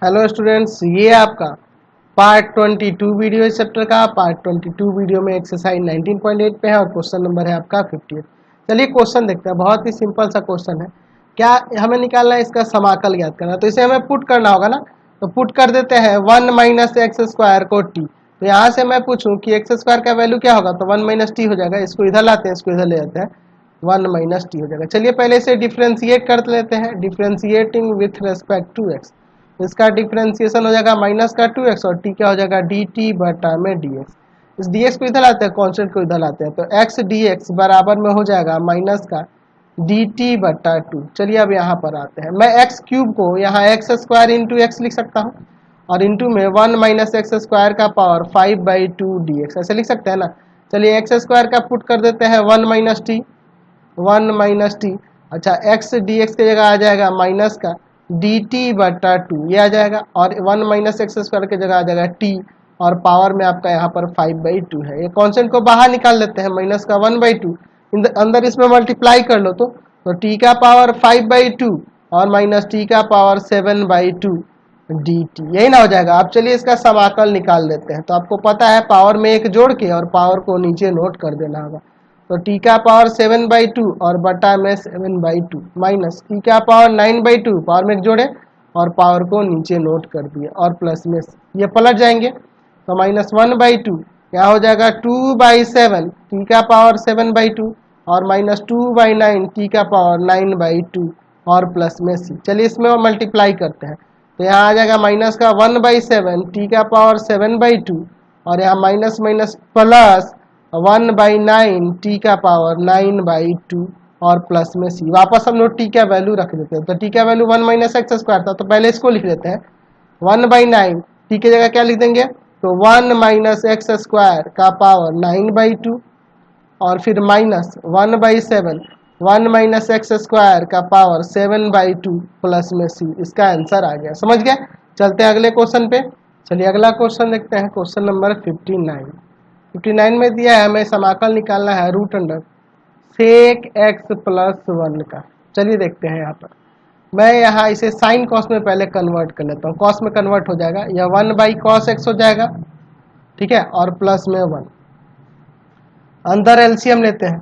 Hello students, ये आपका part 22 video इस चैप्टर का। पार्ट 22 वीडियो में एक्सरसाइज 19.8 पे है और क्वेश्चन नंबर है आपका 58। चलिए क्वेश्चन देखते हैं। बहुत ही सिंपल सा क्वेश्चन है। क्या हमें निकालना है, इसका समाकल ज्ञात करना, तो इसे हमें पुट करना होगा ना। तो पुट कर देते हैं 1 माइनस एक्स स्क्वायर को टी। तो यहाँ से मैं पूछूं कि एक्स स्क्वायर का वैल्यू क्या होगा, तो 1 माइनस टी हो जाएगा। इसको इधर लाते हैं, इसको इधर ले जाते हैं, 1 माइनस टी हो जाएगा। चलिए पहले इसे डिफ्रेंशिएट कर लेते हैं। Differentiating with respect to x, इसका डिफ्रेंसिएशन हो जाएगा माइनस का 2x और t क्या हो जाएगा dt बटा में dx। इस dx को इधर लाते हैं, कॉन्स्टेंट को इधर लाते हैं, तो x dx बराबर में हो जाएगा माइनस का dt बटा 2। चलिए अब यहाँ पर आते हैं। मैं x क्यूब को यहाँ एक्स स्क्वायर इंटू एक्स लिख सकता हूँ और इंटू में 1 माइनस एक्स स्क्वायर का पावर 5/2 dx ऐसे लिख सकते हैं ना। चलिए एक्स स्क्वायर का पुट कर देते हैं 1 माइनस टी, 1 माइनस टी। अच्छा, x dx की जगह आ जाएगा माइनस का dt बटा 2 ये आ जाएगा, और 1 माइनस एक्स स्क्वायर की जगह आ जाएगा t, और पावर में आपका यहाँ पर 5/2 है। ये कॉन्स्टेंट को बाहर निकाल लेते हैं, माइनस का 1/2 अंदर इसमें मल्टीप्लाई कर लो तो t का पावर 5/2 और माइनस t का पावर 7/2 dt, यही ना हो जाएगा। अब चलिए इसका समाकल निकाल लेते हैं। तो आपको पता है पावर में एक जोड़ के और पावर को नीचे नोट कर देना होगा। तो t का पावर 7/2 और बटा में 7/2 माइनस t का पावर 9/2, पावर में एक जोड़े और पावर को नीचे नोट कर दिए, और प्लस में ये पलट जाएंगे तो माइनस 1/2 यहाँ हो जाएगा 2/7 t का पावर 7/2 और माइनस 2/9 t का पावर 9/2 और प्लस में c। चलिए इसमें मल्टीप्लाई करते हैं, तो यहाँ आ जाएगा माइनस का 1/7 t का पावर 7/2 और यहाँ माइनस माइनस प्लस 1/9 टी का पावर 9/2 और प्लस में सी। वापस हम लोग टी का वैल्यू रख देते हैं। तो टी का वैल्यू 1 माइनस एक्स स्क्वायर था, तो पहले इसको लिख लेते हैं 1/9। टी की जगह क्या लिख देंगे, तो 1 माइनस एक्स स्क्वायर का पावर 9/2 और फिर माइनस 1/7 1 माइनस एक्स स्क्वायर का पावर 7/2 प्लस में सी। इसका आंसर आ गया, समझ गए। चलते हैं अगले क्वेश्चन पे। चलिए अगला क्वेश्चन देखते हैं, क्वेश्चन नंबर 59 में दिया है हमें समाकल निकालना है root under sec x plus 1 का। चलिए देखते हैं। यहाँ पर मैं यहाँ इसे साइन कॉस में पहले कन्वर्ट कर लेता हूँ। कॉस में कन्वर्ट हो जाएगा, यह 1/cos x हो जाएगा, ठीक है, और प्लस में 1। अंदर एलसीएम लेते हैं,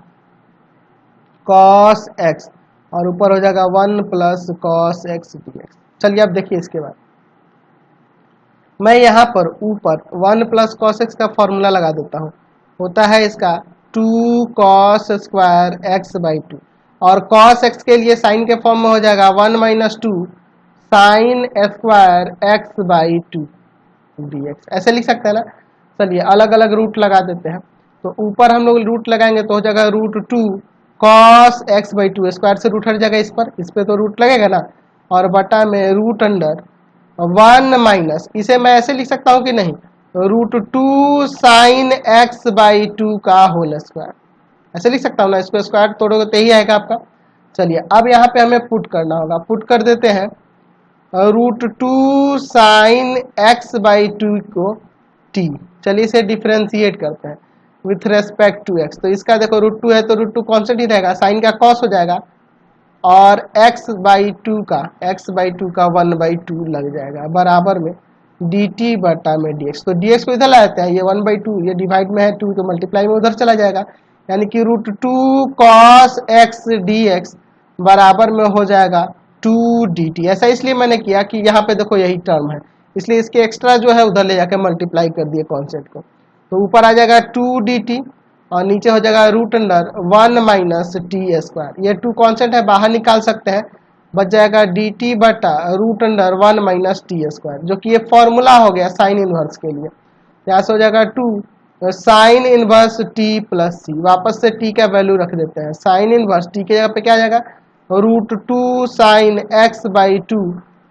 cos x और ऊपर हो जाएगा 1 प्लस cos x dx। चलिए अब देखिए इसके बाद मैं यहाँ पर ऊपर 1 प्लस कॉस एक्स का फॉर्मूला लगा देता हूँ। होता है इसका 2 cos स्क्वायर x/2 और cos x के लिए साइन के फॉर्म में हो जाएगा 1 minus 2 sine square x/2 dx ऐसे लिख सकते हैं ना। चलिए अलग अलग रूट लगा देते हैं। तो ऊपर हम लोग रूट लगाएंगे तो हो जाएगा √2 cos x/2, स्क्वायर से रूट हट जाएगा, इस पर तो रूट लगेगा ना, और बटा में रूट अंडर 1 माइनस, इसे मैं ऐसे लिख सकता हूँ कि नहीं, √2 साइन x/2 का होल स्क्वायर ऐसे लिख सकता हूँ ना। इसको स्क्वायर तोड़ोगे तो यही आएगा आपका। चलिए अब यहाँ पे हमें पुट करना होगा। पुट कर देते हैं √2 साइन x/2 को t। चलिए इसे डिफ्रेंशिएट करते हैं विथ रेस्पेक्ट टू x। तो इसका देखो √2 है तो √2 कॉन्स्टेंट ही रहेगा, साइन का कॉस हो जाएगा, और x/2 का 1/2 लग जाएगा बराबर में dt बटा में dx। तो dx को इधर लाते हैं, ये 1/2 ये डिवाइड में है 2 तो मल्टीप्लाई में उधर चला जाएगा, यानी कि √2 cos x dx बराबर में हो जाएगा 2 dt। ऐसा इसलिए मैंने किया कि यहाँ पे देखो यही टर्म है, इसलिए इसके एक्स्ट्रा जो है उधर ले जाकर मल्टीप्लाई कर दिए कॉन्सेप्ट को। तो ऊपर आ जाएगा 2 dt और नीचे हो जाएगा root under 1 minus t square. ये 2 कॉन्सेंट है, बाहर निकाल सकते हैं, बच जाएगा dt बटा root under 1 minus t square, जो कि ये फॉर्मूला हो गया साइन इनवर्स के लिए। यहाँ से हो जाएगा 2 साइन इनवर्स t प्लस सी। वापस से t का वैल्यू रख देते हैं, साइन इनवर्स t के जगह पे क्या आ जाएगा √2 साइन x/2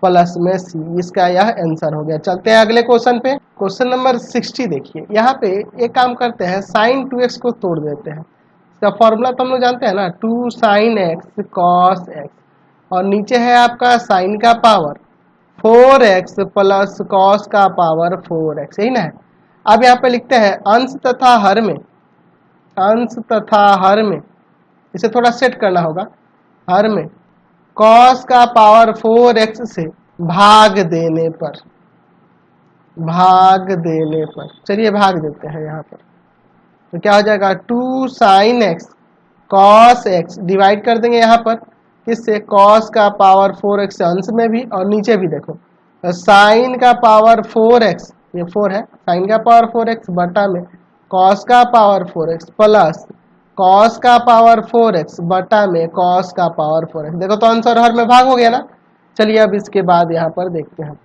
प्लस में सी। इसका यह आंसर हो गया। चलते हैं अगले क्वेश्चन पे। क्वेश्चन नंबर 60 देखिए। यहाँ पे एक काम करते हैं, साइन 2x को तोड़ देते हैं। इसका फॉर्मूला तो हम लोग जानते हैं ना, 2 साइन x cos x, और नीचे है आपका साइन का पावर 4x प्लस cos का पावर 4x, यही ना है। अब यहाँ पे लिखते हैं अंश तथा हर में, अंश तथा हर में, इसे थोड़ा सेट करना होगा। हर में cos का पावर 4x से भाग देने पर, भाग देने पर, चलिए भाग देते हैं यहाँ पर, तो क्या हो जाएगा 2 sine x cos x, divide कर देंगे यहाँ पर किससे, कॉस का पावर 4x अंश में भी और नीचे भी देखो, तो साइन का पावर 4x, ये 4 है, साइन का पावर 4x बटा में कॉस का पावर 4x प्लस कॉस का पावर 4x बटा में कॉस का पावर 4x। देखो तो आंसर हर में भाग हो गया ना। चलिए अब इसके बाद यहाँ पर देखते हैं,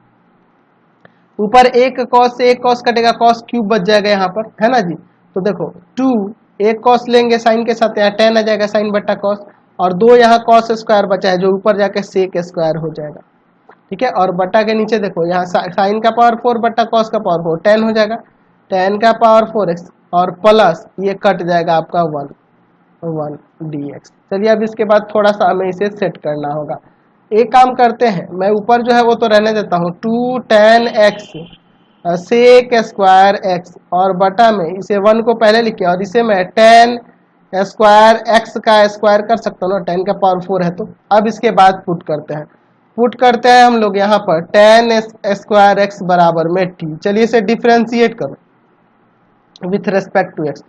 ऊपर एक कॉस से एक कॉस कटेगा, कॉस क्यूब बच जाएगा यहाँ पर, है ना जी। तो देखो 2 एक कॉस लेंगे साइन के साथ, यहाँ tan आ जाएगा साइन बटा कॉस, और 2 यहाँ कॉस स्क्वायर बचा है जो ऊपर जाके सेक स्क्वायर हो जाएगा, ठीक है। और बटा के नीचे देखो यहाँ साइन का पावर 4 बटा कॉस का पावर 4, tan हो जाएगा, tan का पावर 4x और प्लस ये कट जाएगा आपका 1 dx। चलिए अब इसके बाद थोड़ा सा हमें इसे सेट करना होगा। एक काम करते हैं, मैं ऊपर जो है वो तो रहने देता हूँ, 2 tan x sec square x और बटा में इसे 1 को पहले लिखे और इसे मैं tan स्क्वायर x का स्क्वायर कर सकता हूँ ना, tan का पावर 4 है। तो अब इसके बाद पुट करते हैं हम लोग यहाँ पर tan स्क्वायर x बराबर में t। चलिए इसे डिफ्रेंशिएट करो विथ रेस्पेक्ट टू x,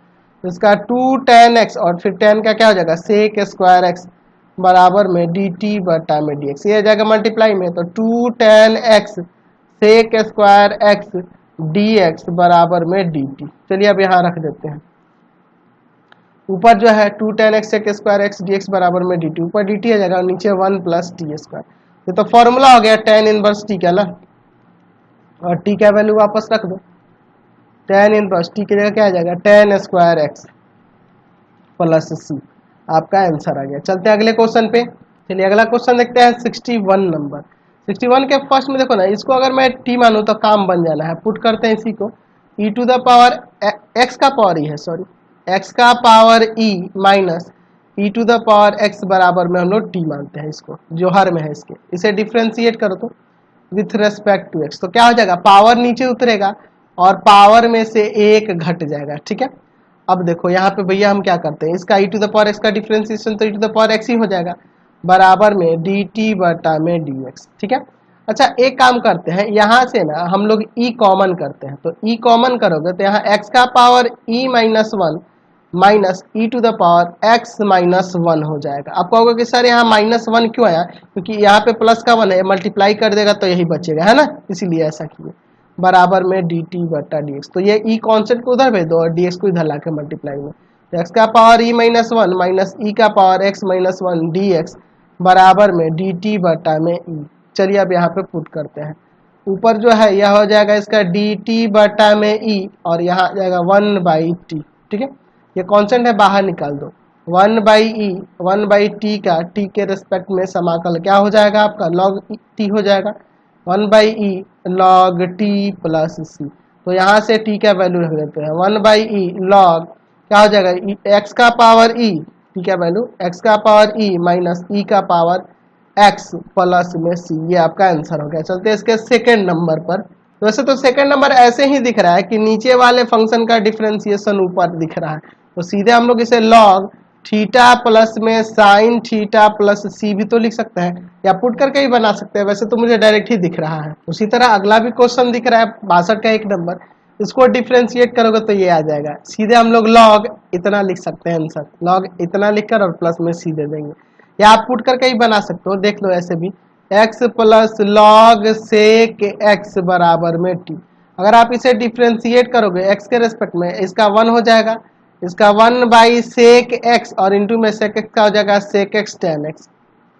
इसका 2 tan x और फिर tan का क्या हो जाएगा सेक स्क्वायर x बराबर में dt बटा में dx, ये आ जाएगा मल्टीप्लाई में, तो 2 tan x sec square x dx बराबर में dt। चलिए अब यहाँ रख देते हैं, ऊपर जो है 2 tan x sec square x dx बराबर में dt, ऊपर dt आ जाएगा और नीचे 1 प्लस टी स्क्वायर। ये तो फॉर्मूला हो गया tan इनवर्स t का ना, और t का वैल्यू वापस रख दो, tan इनवर्स t की जगह क्या आ जाएगा tan square x plus c, आपका आंसर आ गया। चलते हैं अगले क्वेश्चन पे। चलिए अगला क्वेश्चन देखते हैं 61 नंबर। 61 के फर्स्ट में देखो ना, इसको अगर मैं t मानूं तो काम बन जाना है। पुट करते हैं इसी को, e to the power x का पावर e है, सॉरी x का power e minus e to the power x बराबर में हम लोग t मानते हैं इसको, जो हर में है इसके। इसे डिफ्रेंशिएट करो तो विथ रेस्पेक्ट टू x, तो क्या हो जाएगा पावर नीचे उतरेगा और पावर में से एक घट जाएगा, ठीक है। अब देखो यहाँ पे भैया हम क्या करते हैं, इसका e to the power x का डिफ्रेंशिएशन तो e to the power x ही हो जाएगा बराबर में dt बटा में dx, ठीक है। अच्छा एक काम करते हैं, यहाँ से ना हम लोग e कॉमन करते हैं, तो e कॉमन करोगे तो यहाँ x का power e minus 1 minus e to the power x minus 1 हो जाएगा। आप कहोगे कि सर यहाँ माइनस 1 क्यों आया, क्योंकि यहाँ पे प्लस का 1 है, मल्टीप्लाई कर देगा तो यही बचेगा, है ना, इसीलिए ऐसा किए बराबर में dt बटा dx। तो ये e कॉन्स्टेंट को उधर भेज दो और dx को इधर ला के मल्टीप्लाई में, तो x का power e minus 1 minus e का पावर x माइनस 1 dx बराबर में dt बटा में e। चलिए अब यहाँ पे पुट करते हैं, ऊपर जो है यह हो जाएगा इसका dt बटा में e और यहाँ आ जाएगा 1 बाई टी, ठीक है। ये कॉन्स्टेंट है बाहर निकाल दो, 1 बाई ई 1 बाई टी का t के रेस्पेक्ट में समाकल क्या हो जाएगा आपका log t हो जाएगा, 1 by E log t plus C. तो यहाँ से t का वैल्यू रख देते हैं, 1 बाई ई log क्या हो जाएगा x का पावर e, t का वैल्यू x का पावर e माइनस e का पावर x प्लस में c, ये आपका आंसर हो गया। चलते हैं इसके सेकेंड नंबर पर। तो वैसे तो सेकेंड नंबर ऐसे ही दिख रहा है कि नीचे वाले फंक्शन का डिफरेंशिएशन ऊपर दिख रहा है, तो सीधे हम लोग इसे log थीटा प्लस में साइन थीटा प्लस सी भी तो लिख सकते हैं, या पुट करके ही बना सकते हैं, वैसे तो मुझे डायरेक्ट ही दिख रहा है। उसी तरह अगला भी क्वेश्चन दिख रहा है 62 का 1 नंबर, इसको डिफ्रेंशिएट करोगे तो ये आ जाएगा, सीधे हम लोग log इतना लिख सकते हैं आंसर, log इतना लिखकर और प्लस में सी दे देंगे, या आप पुट करके ही बना सकते हो, देख लो ऐसे भी x प्लस log सेक x बराबर में t। अगर आप इसे डिफ्रेंशिएट करोगे x के रेस्पेक्ट में, इसका 1 हो जाएगा, इसका 1 बाई सेक x और इंटू में सेक x का हो जाएगा सेक x tan x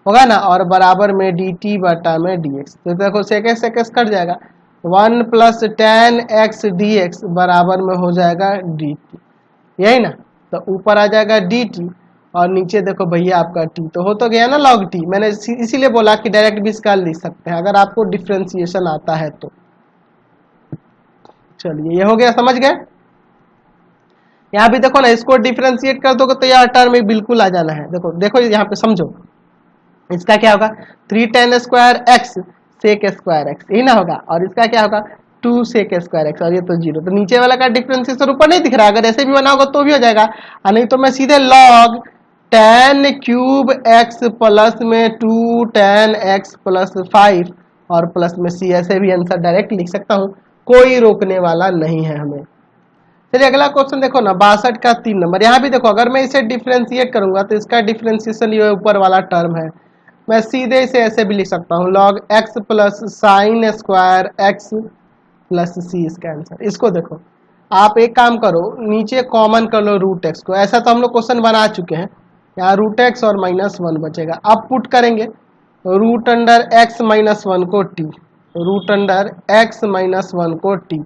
होगा ना, और बराबर में dt बटा में dx। तो देखो सेक x कट जाएगा, 1 प्लस tan x dx बराबर में हो जाएगा dt, यही ना। तो ऊपर आ जाएगा dt और नीचे देखो भैया आपका t, तो हो तो गया ना log t। मैंने इसीलिए बोला कि डायरेक्ट भी इसका लिख सकते हैं अगर आपको डिफ्रेंशिएशन आता है तो। चलिए ये हो गया, समझ गए। यहाँ भी देखो ना, इसको डिफ्रेंशिएट कर दोगे तो यह टर्म बिल्कुल आ जाना है। देखो देखो यहाँ पे समझो, इसका क्या होगा 3 tan square x sec square x, यही ना होगा, और इसका क्या होगा 2 सेक स्क्वायर x, और ये तो 0। तो नीचे वाला का डिफ्रेंशिएशन ऊपर नहीं दिख रहा, अगर ऐसे भी बना होगा तो भी हो जाएगा, और नहीं तो मैं सीधे log tan cube x plus में 2 tan x प्लस 5 और प्लस में सी, ऐसे भी आंसर डायरेक्ट लिख सकता हूँ, कोई रोकने वाला नहीं है हमें। चलिए अगला क्वेश्चन देखो ना, 62 का 3 नंबर। यहाँ भी देखो, अगर मैं इसे डिफ्रेंशिएट करूंगा तो इसका डिफ्रेंशिएशन ये ऊपर वाला टर्म है, मैं सीधे इसे ऐसे भी लिख सकता हूँ, log x plus sine square X plus C, इसका आंसर। इसको देखो, आप एक काम करो, नीचे कॉमन कर लो रूट एक्स को, ऐसा तो हम लोग क्वेश्चन बना चुके हैं, यहाँ रूट एक्स और -1 बचेगा। अब पुट करेंगे रूट अंडर एक्स -1 को टी, रूट अंडर एक्स -1 को टी,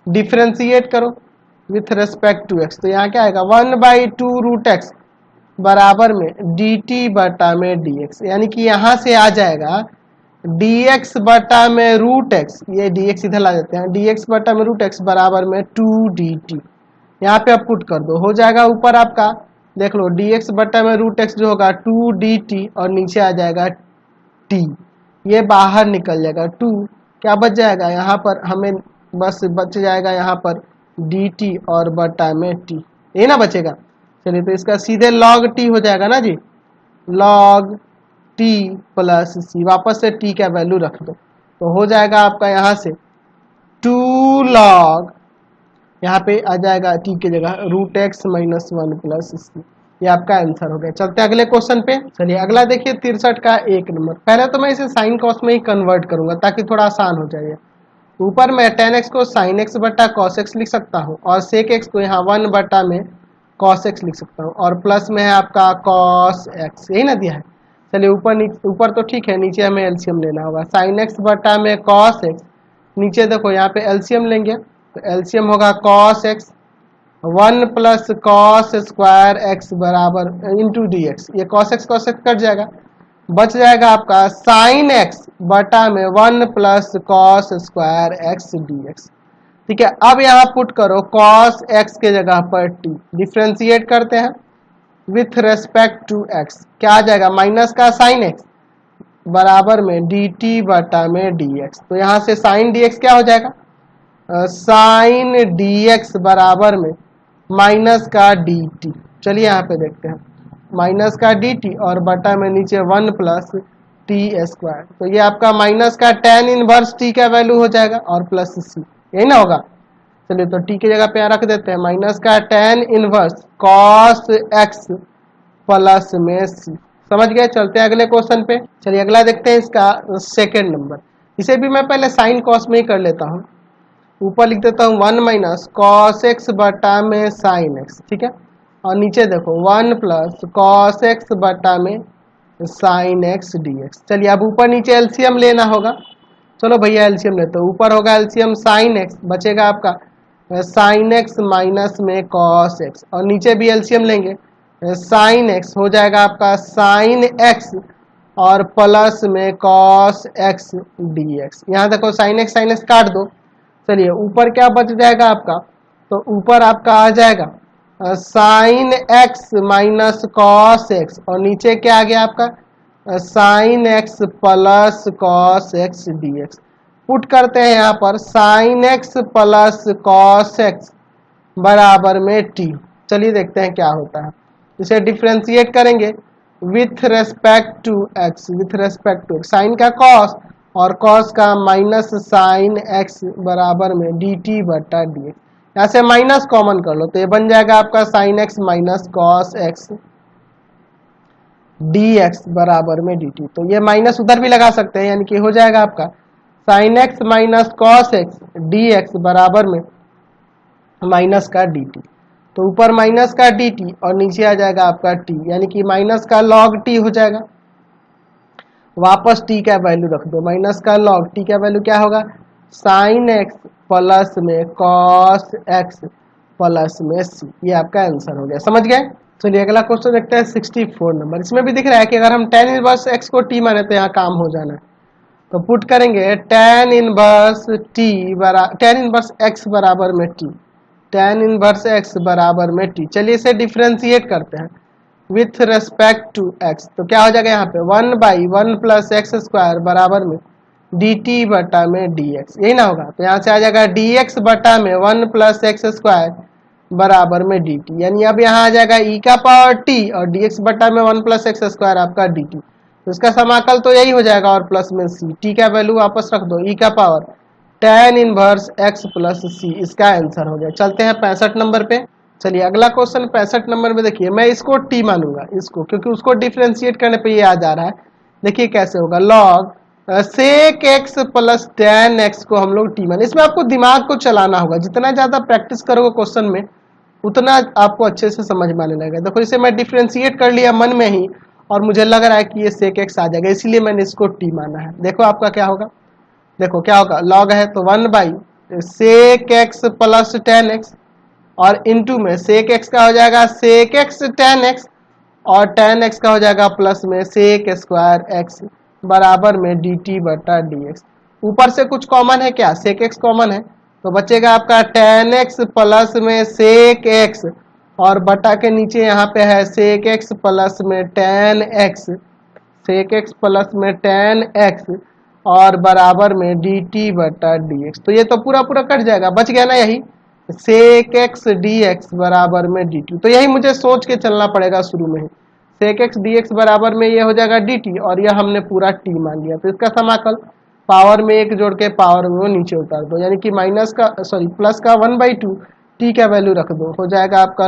डिफ्रेंशिएट करो विथ रेस्पेक्ट टू एक्स, तो यहाँ क्या आएगा 1/2 रूट एक्स बराबर में dt बटा में dx, यानी कि यहाँ से आ जाएगा dx बटा में रूट एक्स, ये dx इधर ला देते हैं, dx बटा में रूट एक्स बराबर में 2dt, यहाँ पे आप पुट कर दो, हो जाएगा ऊपर आपका देख लो dx बटा में रूट एक्स जो होगा 2dt, और नीचे आ जाएगा t, ये बाहर निकल जाएगा 2, क्या बच जाएगा यहाँ पर हमें, बस बच जाएगा यहाँ पर dt और बटा में t, ये ना बचेगा। चलिए तो इसका सीधे log t हो जाएगा ना जी, log t प्लस सी, वापस से t का वैल्यू रख दो, तो हो जाएगा आपका यहाँ से 2 log, यहाँ पे आ जाएगा t की जगह रूट एक्स -1 प्लस सी, ये आपका आंसर हो गया। चलते अगले क्वेश्चन पे। चलिए अगला देखिए 63 का 1 नंबर। पहले तो मैं इसे साइन कॉस में ही कन्वर्ट करूंगा ताकि थोड़ा आसान हो जाए। ऊपर मैं tan x को sin x बटा cos x लिख सकता हूँ, और sec x को यहाँ 1 बटा में cos x लिख सकता हूँ, और प्लस में है आपका cos x, यही ना दिया है। चलिए ऊपर तो ठीक है, नीचे हमें एलसीएम लेना होगा, sin x बटा में cos x, नीचे देखो यहाँ पे एलसीएम लेंगे, तो एलसीएम होगा cos x 1 plus cos square x बराबर इंटू डी एक्स, ये cos x कट जाएगा, बच जाएगा आपका sin x बटा में 1 plus cos square x dx। ठीक है, अब यहाँ पुट करो cos x के जगह पर t, डिफ्रेंशिएट करते हैं विथ रेस्पेक्ट टू x, क्या आ जाएगा माइनस का sin x बराबर में dt बटा में dx, तो यहाँ से sin dx क्या हो जाएगा, sin dx बराबर में माइनस का dt। चलिए यहाँ पे देखते हैं, माइनस का dt और बटा में नीचे 1 प्लस टी स्क्वायर, तो ये आपका माइनस का tan इनवर्स t का वैल्यू हो जाएगा, और प्लस c, यही ना होगा। चलिए तो t की जगह पे यहाँ रख देते हैं, माइनस का tan inverse cos x plus में c, समझ गए। चलते हैं अगले क्वेश्चन पे। चलिए अगला देखते हैं इसका सेकेंड नंबर। इसे भी मैं पहले साइन कॉस में ही कर लेता हूँ, ऊपर लिख देता हूँ 1 माइनस कॉस एक्स बटा में साइन एक्स, ठीक है, और नीचे देखो 1 प्लस कॉस एक्स बटा में साइन एक्स डी एक्स। चलिए अब ऊपर नीचे एलसीएम लेना होगा, चलो भैया एलसीएम लेते हो। ऊपर होगा एलसीएम साइन एक्स, बचेगा आपका साइन एक्स माइनस में कॉस एक्स, और नीचे भी एलसीएम लेंगे साइन एक्स, हो जाएगा आपका साइन एक्स और प्लस में कॉस एक्स डी एक्स। यहाँ देखो साइन एक्स काट दो, चलिए ऊपर क्या बच जाएगा आपका, तो ऊपर आपका आ जाएगा sine x minus cos x, और नीचे क्या आ गया आपका sine x plus cos x D x. Put करते हैं यहाँ पर sine x plus cos x बराबर में टी। चलिए देखते हैं क्या होता है, इसे डिफ्रेंशिएट करेंगे with respect to x, with respect to sine का कॉस और कॉस का माइनस साइन एक्स बराबर में डी टी बटा डी एक्स। यहाँ से माइनस कॉमन कर लो, तो ये बन जाएगा आपका sine x minus cos x D x बराबर में डी टी। तो ये माइनस उधर भी लगा सकते हैं, यानी कि हो जाएगा आपका sine x minus cos x D x बराबर में माइनस का डी टी। तो ऊपर माइनस का डी टी और नीचे आ जाएगा आपका टी, यानी कि माइनस का लॉग टी हो जाएगा। वापस टी का वैल्यू रख दो, माइनस का लॉग टी का वैल्यू क्या होगा साइन एक्स प्लस में कॉस एक्स प्लस में सी, ये आपका आंसर हो गया, समझ गए। चलिए अगला क्वेश्चन देखते हैं 64 नंबर। इसमें भी दिख रहा है कि अगर हम tan इनवर्स x को t माने तो यहाँ काम हो जाना है, तो पुट करेंगे tan इनवर्स x बराबर में t, tan इनवर्स x बराबर में t। चलिए इसे डिफ्रेंशिएट करते हैं विथ रेस्पेक्ट टू x, तो क्या हो जाएगा यहाँ पे 1/1 प्लस एक्स स्क्वायर बराबर में dt बटा में dx, यही ना होगा। तो यहाँ से आ जाएगा dx बटा में 1 प्लस एक्स स्क्वायर बराबर में dt, यानी अब यहाँ आ जाएगा e का पावर t और dx बटा में 1 प्लस एक्स स्क्वायर आपका dt। तो इसका समाकल तो यही हो जाएगा और प्लस में सी, टी का वैल्यू वापस रख दो, ई का power tan inverse x plus C, इसका आंसर हो गया। चलते हैं 65 नंबर पे। चलिए अगला क्वेश्चन 65 नंबर में देखिए, मैं इसको t मानूंगा इसको, क्योंकि उसको डिफ्रेंशिएट करने पे ये आ जा रहा है। देखिए कैसे होगा, log sec x plus tan x को हम लोग t माने। इसमें आपको दिमाग को चलाना होगा, जितना ज्यादा प्रैक्टिस करोगे क्वेश्चन में उतना आपको अच्छे से समझ में आने लगेगा। देखो इसे मैं डिफ्रेंशिएट कर लिया मन में ही, और मुझे लग रहा है कि ये sec x आ जाएगा, इसीलिए मैंने इसको t माना है। देखो आपका क्या होगा, देखो क्या होगा, log है तो 1 by sec x plus tan x, और इनटू में sec x का हो जाएगा sec x tan x, और tan x का हो जाएगा प्लस में sec स्क्वायर x बराबर में dt बटा dx। ऊपर से कुछ कॉमन है क्या, sec x कॉमन है, तो बचेगा आपका tan x प्लस में sec x, और बटा के नीचे यहाँ पे है sec x प्लस में tan x, sec x plus में tan x, और बराबर में dt बटा dx। तो ये तो पूरा पूरा कट जाएगा, बच गया ना यही sec x dx बराबर में dt। तो यही मुझे सोच के चलना पड़ेगा शुरू में ही, sec x dx बराबर में ये हो जाएगा dt, और यह हमने पूरा t मान लिया। तो इसका समाकल पावर में एक जोड़ के पावर में वो नीचे उतार दो, यानी कि माइनस का सॉरी प्लस का 1/2 t का वैल्यू रख दो, हो जाएगा आपका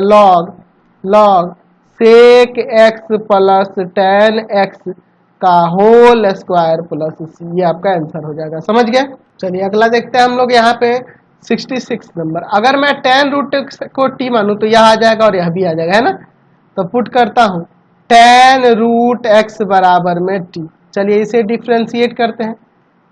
log sec x plus tan x का होल स्क्वायर प्लस सी, ये आपका आंसर हो जाएगा। समझ गए। चलिए अगला देखते हैं हम लोग यहाँ पे 66 नंबर। अगर मैं tan रूट को t मानूं तो यह आ जाएगा और यह भी आ जाएगा, है ना। तो पुट करता हूँ tan रूट x बराबर में t। चलिए इसे डिफ्रेंशिएट करते हैं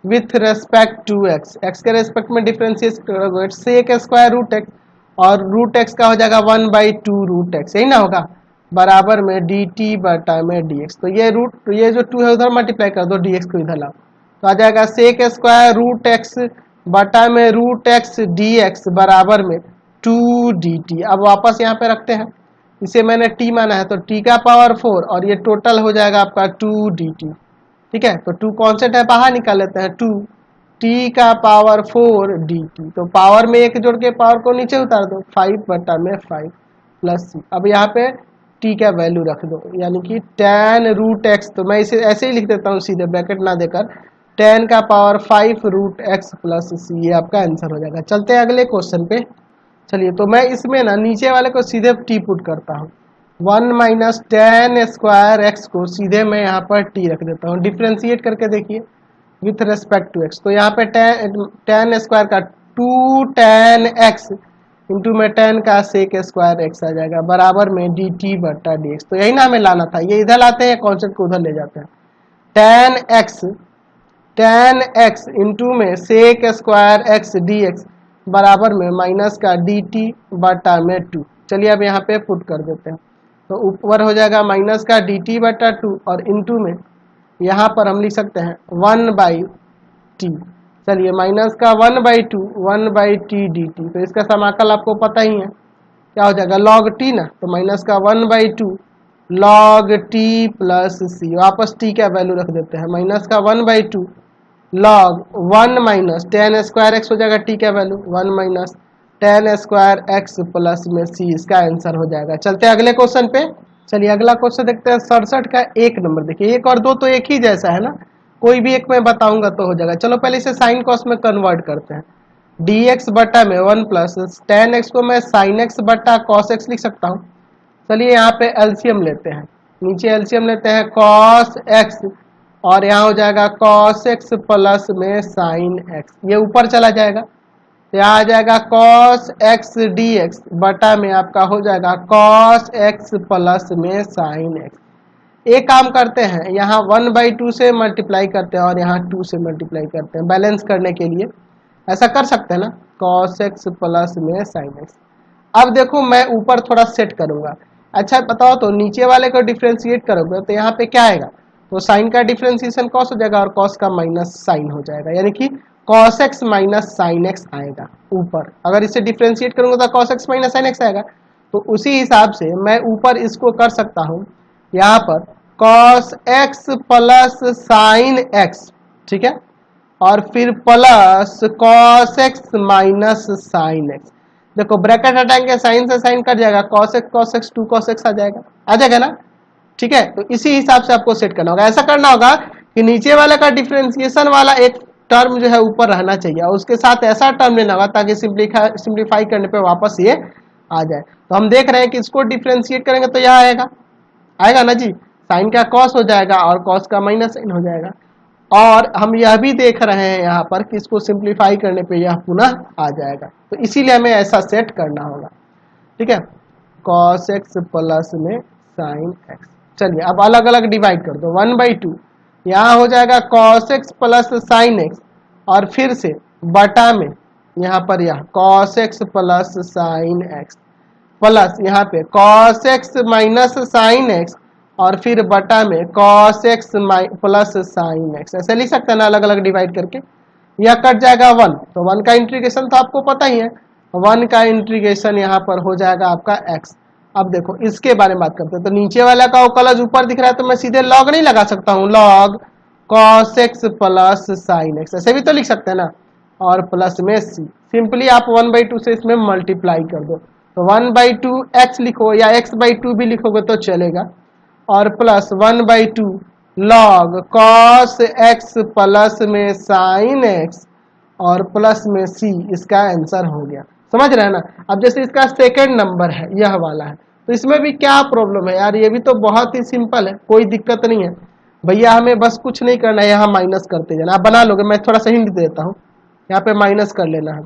with respect to x, x के रेस्पेक्ट में डिफ्रेंशिएट करोगे sec स्क्वायर रूट x, और रूट x का हो जाएगा 1/2 रूट x, यही ना होगा, बराबर में dt बटा में dx। तो ये रूट, ये जो 2 है उधर मल्टीप्लाई कर दो, dx को इधर लाओ, तो आ जाएगा sec स्क्वायर रूट x बटा में रूट x dx बराबर में 2 dt। अब वापस यहाँ पे रखते हैं, इसे मैंने t माना है तो t का पावर 4, और ये टोटल हो जाएगा आपका 2 dt। ठीक है, तो 2 कॉन्स्टेंट है, बाहर निकाल लेते हैं, 2 t का पावर 4 dt। तो पावर में एक जोड़ के पावर को नीचे उतार दो, 5 बटा में 5 प्लस सी। अब यहाँ पे t का वैल्यू रख दो, यानी कि tan रूट x, तो मैं इसे ऐसे ही लिख देता हूँ सीधे ब्रैकेट ना देकर, tan का पावर 5 रूट x प्लस सी, ये आपका आंसर हो जाएगा। चलते हैं अगले क्वेश्चन पे। चलिए तो मैं इसमें ना नीचे वाले को सीधे t पुट करता हूँ, 1 माइनस tan स्क्वायर x को सीधे मैं यहाँ पर t रख देता हूँ। डिफ्रेंशिएट करके देखिए विथ रेस्पेक्ट टू x, तो यहाँ पे tan स्क्वायर का 2 tan x इंटू में tan का sec स्क्वायर x आ जाएगा, बराबर में dt बटा dx। तो यही ना हमें लाना था, ये इधर लाते हैं, कॉन्सेप्ट को उधर ले जाते हैं। tan x इंटू में sec स्क्वायर x dx बराबर में माइनस का dt बटा में 2। चलिए अब यहाँ पे पुट कर देते हैं, तो ऊपर हो जाएगा माइनस का dt बटा 2, और इंटू में यहाँ पर हम लिख सकते हैं 1/t। चलिए माइनस का 1/2 1/t dt। तो इसका समाकल आपको पता ही है, क्या हो जाएगा log t ना, तो माइनस का 1/2 log t प्लस सी, वापस t का वैल्यू रख देते हैं, माइनस का 1/2 log 1 minus tan square x हो जाएगा t का value, 1 minus tan square x plus में c, इसका आंसर हो जाएगा। चलते हैं अगले क्वेश्चन पे। चलिए अगला क्वेश्चन देखते हैं 67 का 1 नंबर। देखिए 1 और 2 तो एक ही जैसा है ना, कोई भी एक मैं बताऊंगा तो हो जाएगा। चलो पहले इसे साइन कॉस में कन्वर्ट करते हैं, dx बटा में 1 प्लस tan x को मैं sin x बटा cos x लिख सकता हूँ। चलिए यहाँ पे एलसीएम लेते हैं, नीचे एलसीएम लेते हैं cos x, और यहाँ हो जाएगा cos x प्लस में sin x, ये ऊपर चला जाएगा, यहाँ आ जाएगा cos x dx बटा में आपका हो जाएगा cos x प्लस में sin x। एक काम करते हैं, यहाँ 1/2 से मल्टीप्लाई करते हैं और यहाँ 2 से मल्टीप्लाई करते हैं, बैलेंस करने के लिए ऐसा कर सकते हैं ना, cos x प्लस में sin x। अब देखो मैं ऊपर थोड़ा सेट करूंगा। अच्छा बताओ तो नीचे वाले को डिफ्रेंशिएट करोगे तो यहाँ पे क्या आएगा, तो साइन का डिफ्रेंशिएशन cos हो जाएगा और cos का माइनस साइन हो जाएगा, यानी कि cos x minus sine x आएगा ऊपर। अगर इसे डिफ्रेंशिएट करूंगा तो cos x minus sine x आएगा। तो उसी हिसाब से मैं ऊपर इसको कर सकता हूँ, यहाँ पर cos x plus sine x, ठीक है, और फिर plus cos x minus sine x। देखो ब्रैकेट हटाएंगे, साइन से साइन कट जाएगा, cos x 2 cos x आ जाएगा ना। ठीक है, तो इसी हिसाब से आपको सेट करना होगा। ऐसा करना होगा कि नीचे वाले का डिफरेंशिएशन वाला एक टर्म जो है ऊपर रहना चाहिए और उसके साथ ऐसा टर्म लेना होगा ताकि सिंप्लीफाई करने पे वापस ये आ जाए। तो हम देख रहे हैं कि इसको डिफरेंशिएट करेंगे तो यह आएगा, आएगा ना जी, साइन का कॉस हो जाएगा और कॉस का माइनस साइन हो जाएगा। और हम यह भी देख रहे हैं यहाँ पर कि इसको सिंप्लीफाई करने पे यह पुनः आ जाएगा, तो इसीलिए हमें ऐसा सेट करना होगा। ठीक है, कॉस एक्स प्लस में साइन एक्स। चलिए अब अलग अलग डिवाइड कर दो, 1/2 यहाँ हो जाएगा cos x plus sine x और फिर से बटा में यहाँ पर यह cos x plus sine x plus यहाँ पे cos x minus sine x और फिर बटा में cos x plus sine x. ऐसे लिख सकते हैं ना अलग अलग डिवाइड करके। यह कट जाएगा 1, तो 1 का इंटीग्रेशन तो आपको पता ही है, 1 का इंटीग्रेशन यहाँ पर हो जाएगा आपका x। अब देखो इसके बारे में बात करते हैं, तो नीचे वाला का अवकलज ऊपर दिख रहा है तो मैं सीधे लॉग नहीं लगा सकता हूँ, log cos x plus sine x ऐसे भी तो लिख सकते हैं ना, और प्लस में c। सिंपली आप 1/2 से इसमें मल्टीप्लाई कर दो, तो 1/2 x लिखो या x/2 भी लिखोगे तो चलेगा, और plus 1/2 log cos x plus में साइन एक्स और प्लस में c। इसका आंसर हो गया, समझ रहे हैं ना। अब जैसे इसका सेकंड नंबर है, यह वाला है, तो इसमें भी क्या प्रॉब्लम है यार, ये भी तो बहुत ही सिंपल है, कोई दिक्कत नहीं है भैया, हमें बस कुछ नहीं करना है, यहाँ माइनस करते जाना। आप बना लोगे, मैं थोड़ा सा हिंट देता हूँ, यहाँ पे माइनस कर लेना है,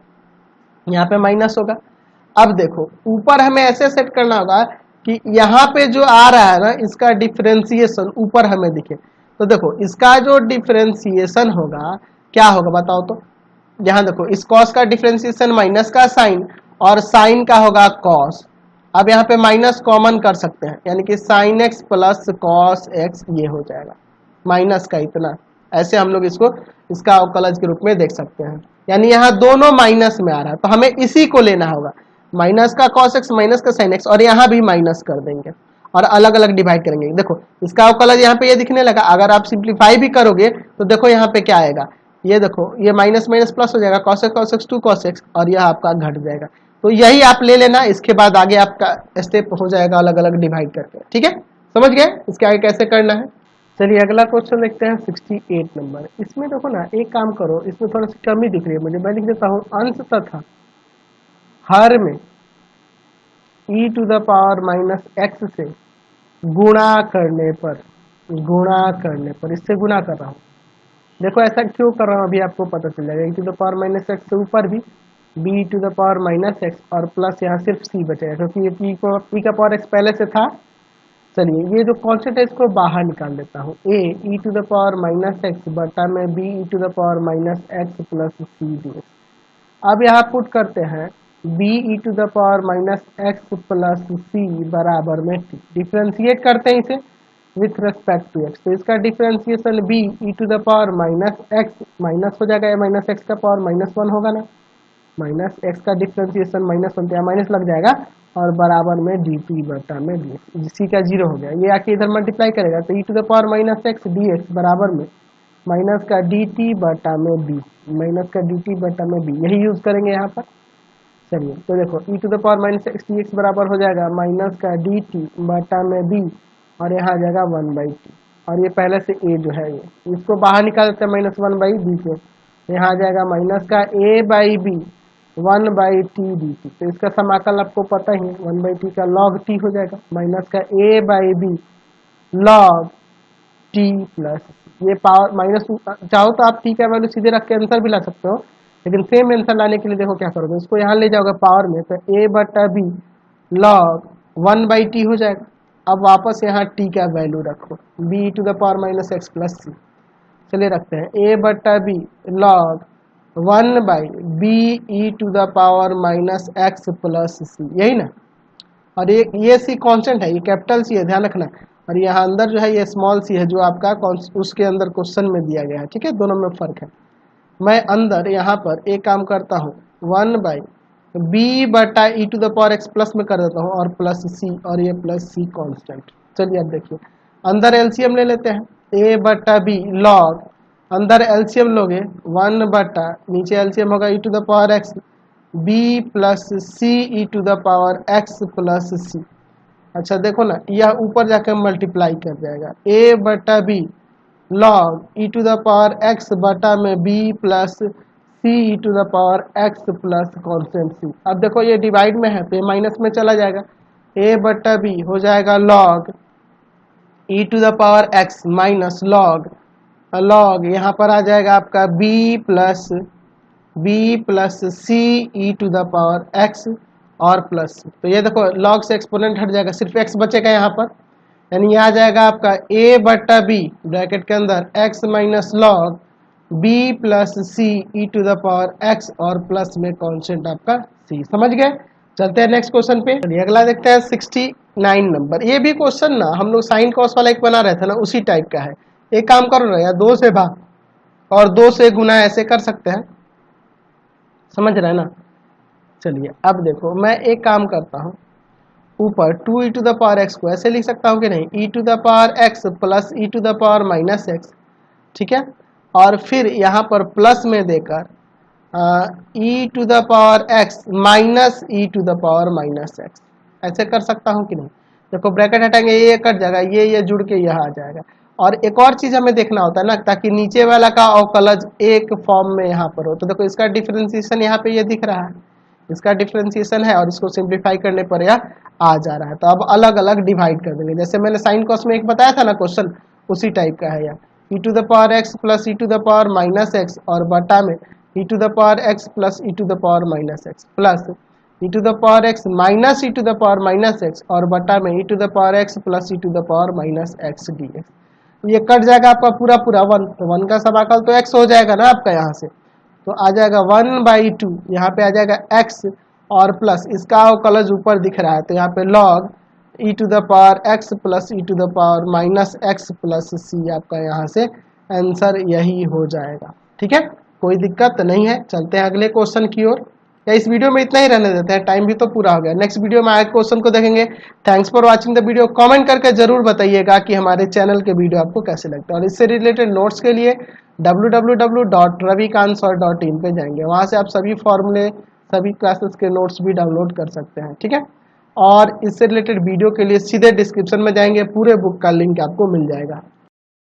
यहाँ पे माइनस होगा। अब देखो ऊपर हमें ऐसे सेट करना होगा कि यहाँ पे जो आ रहा है ना इसका डिफरेंशिएशन ऊपर हमें दिखे, तो देखो इसका जो डिफरेंशिएशन होगा क्या होगा बताओ तो। यहाँ देखो इस कॉस का डिफरेंशिएशन माइनस का साइन और साइन का होगा कॉस। अब यहाँ पे माइनस कॉमन कर सकते हैं, यानी कि sine x plus cos x ये हो जाएगा, माइनस का इतना, ऐसे हम लोग इसको इसका अवकलज के रूप में देख सकते हैं। यानी यहाँ दोनों माइनस में आ रहा है तो हमें इसी को लेना होगा, माइनस का कॉस एक्स माइनस का साइन एक्स, और यहाँ भी माइनस कर देंगे और अलग अलग डिवाइड करेंगे। देखो इसका अवकलज यहाँ पे ये दिखने लगा, अगर आप सिंप्लीफाई भी करोगे तो देखो यहाँ पे क्या आएगा, ये देखो ये माइनस माइनस प्लस हो जाएगा, cos x 2 cos x और यह आपका घट जाएगा। तो यही आप ले लेना, इसके बाद आगे आपका स्टेप हो जाएगा अलग अलग डिवाइड करके। ठीक है, समझ गए इसके आगे कैसे करना है। चलिए अगला क्वेश्चन देखते हैं 68 नंबर। इसमें देखो ना, एक काम करो, इसमें थोड़ा सी कमी दिख रही है मुझे, मैं लिख देता हूँ अंश तथा हर में e⁻⁻x से गुणा करने पर इससे गुणा कर रहा हूँ। देखो ऐसा क्यों कर रहा हूँ अभी आपको पता चल जाएगा। e⁻⁻x से ऊपर भी b⁻⁻x और प्लस यहाँ सिर्फ c बचेगा क्योंकि ये p⁻x पहले से था। चलिए ये जो कॉन्सेप्ट है इसको बाहर निकाल देता हूँ, a e⁻⁻x बटा में b e⁻⁻x plus c dx। अब यहाँ पुट करते हैं b e⁻⁻x प्लस c बराबर में t, डिफ्रेंशिएट करते हैं इसे विथ रेस्पेक्ट टू x, तो इसका डिफ्रेंशिएशन b e⁻⁻x माइनस हो जाएगा, माइनस एक्स का पावर -1 होगा ना, माइनस एक्स का डिफ्रेंशिएशन -1 तो यहाँ माइनस लग जाएगा और बराबर में dt बटा में dx, c का 0 हो गया, ये आके इधर मल्टीप्लाई करेगा तो e⁻⁻x dx बराबर में माइनस का dt बटा में b, माइनस का dt बटा में b, यही यूज करेंगे यहाँ पर। चलिए तो देखो e⁻⁻x dx बराबर हो जाएगा माइनस का dt बटा में b और यहाँ आ जाएगा 1/t, और ये पहले से a जो है ये इसको बाहर निकाल देते हैं -1/b को, यहाँ आ जाएगा माइनस का a/b 1/t dt, तो इसका समाकल आपको पता ही है 1/t का log t हो जाएगा, माइनस का a/b log t प्लस ये पावर माइनस, चाहो तो आप t का वैल्यू सीधे रख के आंसर भी ला सकते हो, लेकिन सेम आंसर लाने के लिए देखो क्या करोगे, इसको यहाँ ले जाओगे पावर में तो a/b log 1/t हो जाएगा। अब वापस यहाँ t का वैल्यू रखो b⁻⁻x प्लस c, चलिए रखते हैं a/b log 1/b e⁻⁻x plus c, यही ना, और ये c कांस्टेंट है, ये कैपिटल c है ध्यान रखना, और यहाँ अंदर जो है ये स्मॉल c है जो आपका उसके अंदर क्वेश्चन में दिया गया है। ठीक है, दोनों में फर्क है। मैं अंदर यहाँ पर एक काम करता हूँ 1/b/e⁻x प्लस में कर देता हूँ और प्लस c, और ये प्लस c कांस्टेंट। चलिए अब देखिए अंदर एलसीएम ले लेते हैं, a/b log अंदर एलसीएम लोगे 1 नीचे एलसीएम होगा e⁻x b plus c e⁻x plus c, अच्छा देखो ना, यह ऊपर जाकर मल्टीप्लाई कर जाएगा a बटा B log E to the power x बटा में b plus C E to the power x plus constant C. अब देखो ये डिवाइड में है तो ये माइनस में चला जाएगा, a बटा बी हो जाएगा log E to the power x minus log log यहाँ पर आ जाएगा आपका b plus C E to the power x और प्लस। तो ये देखो लॉग से एक्सपोनेंट हट जाएगा, सिर्फ x बचेगा यहाँ पर, यानी ये आ जाएगा आपका a बटा बी ब्रैकेट के अंदर x minus log b plus C E to the power x और प्लस में कॉन्स्टेंट आपका c। समझ गए? चलते हैं नेक्स्ट क्वेश्चन पे। चलिए अगला देखते हैं 69 नंबर। ये भी क्वेश्चन ना हम लोग साइन कॉस वाला एक बना रहे थे ना, उसी टाइप का है। एक काम करो ना यार, 2 से भाग और 2 से गुना ऐसे कर सकते हैं, समझ रहे हैं ना। चलिए अब देखो मैं एक काम करता हूँ, ऊपर 2 E to the power X को ऐसे लिख सकता हूँ कि नहीं, E to the power X plus E to the power minus X, ठीक है। और फिर यहाँ पर प्लस में देकर E to the power X minus E to the power minus X, ऐसे कर सकता हूँ कि नहीं। देखो ब्रैकेट हटाएंगे, ये कट जाएगा, ये जुड़ के यहाँ आ जाएगा। और एक और चीज़ हमें देखना होता है ना, ताकि नीचे वाला का अवकलज एक फॉर्म में यहाँ पर हो। तो देखो इसका डिफरेंशिएशन यहाँ पे ये दिख रहा है, इसका डिफरेंशिएशन है और इसको सिंप्लीफाई करने पर यह आ जा रहा है। तो अब अलग अलग डिवाइड कर देंगे, जैसे मैंने साइन कॉस में एक बताया था ना क्वेश्चन, उसी टाइप का है यह। E to the power X plus E to the power minus X और बटा में E to the power X plus E to the power minus X plus E to the power X minus E to the power minus X और बटा में E to the power X plus E to the power minus X D X. ये cut जाएगा आपका पूरा पूरा 1, तो 1 का समाकल तो x हो जाएगा ना आपका यहाँ से, तो आ जाएगा 1/2, यहाँ पे आ जाएगा x और प्लस इसका अवकलज ऊपर दिख रहा है, तो यहाँ पे log e to the power x plus E to the power minus X plus C, आपका यहाँ से आंसर यही हो जाएगा। ठीक है, कोई दिक्कत नहीं है। चलते हैं अगले क्वेश्चन की ओर। या इस वीडियो में इतना ही रहने देते हैं, टाइम भी तो पूरा हो गया। नेक्स्ट वीडियो में आगे क्वेश्चन को देखेंगे। Thanks for watching the video. Comment करके जरूर बताइएगा कि हमारे चैनल के वीडियो आपको कैसे लगते हैं, और इससे रिलेटेड नोट्स के लिए www.ravikantsir.in पे जाएंगे, वहाँ से आप सभी फॉर्मूले सभी क्लासेस के नोट्स भी डाउनलोड कर सकते हैं। ठीक है, और इससे रिलेटेड वीडियो के लिए सीधे डिस्क्रिप्शन में जाएंगे, पूरे बुक का लिंक आपको मिल जाएगा।